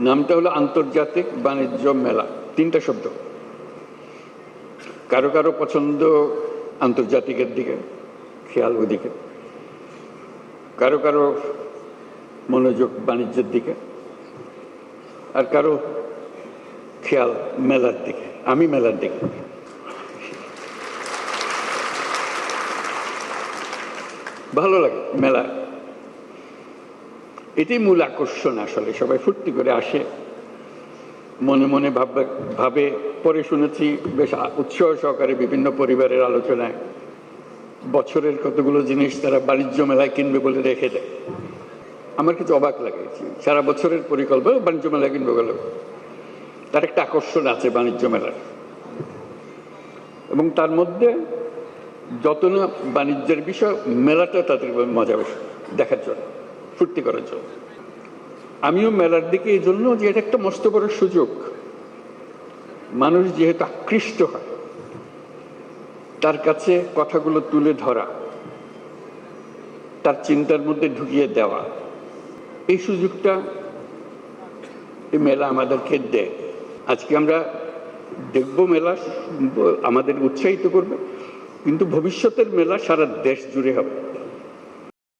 নামটা হলো আন্তর্জাতিক বাণিজ্য মেলা, তিনটা শব্দ। কারো কারো পছন্দ আন্তর্জাতিকের দিকে, খেয়াল ওদিকে, কারো কারো মনোযোগ বাণিজ্যের দিকে, আর কারো খেয়াল মেলার দিকে। আমি মেলার দিকে। ভালো লাগে মেলা, এটাই মূল আকর্ষণ। আসলে সবাই ফুর্তি করে আসে, মনে মনে ভাবে। পরে শুনেছি বেশ উৎসাহ সহকারে বিভিন্ন পরিবারের আলোচনায় বছরের কতগুলো জিনিস তারা বাণিজ্য মেলায় কিনবে বলে রেখে দেয়। আমার কিছু অবাক লাগে, সারা বছরের পরিকল্পনা বাণিজ্য মেলায় কিনবে গেল। তার একটা আকর্ষণ আছে বাণিজ্য মেলার, এবং তার মধ্যে যত না বাণিজ্যের বিষয়, মেলাটা তাদের মজা বেশি দেখার জন্য, ফুর্তি করার জন্য। আমিও মেলার দিকে এই জন্য যে এটা একটা মস্ত বড় সুযোগ। মানুষ যেহেতু আকৃষ্ট হয়, তার কাছে কথাগুলো তুলে ধরা, তার চিন্তার মধ্যে ঢুকিয়ে দেওয়া, এই সুযোগটা এই মেলা আমাদেরকে দেয়। আজকে আমরা দেখব মেলা আমাদের উৎসাহিত করবে, কিন্তু ভবিষ্যতের মেলা সারা দেশ জুড়ে হবে।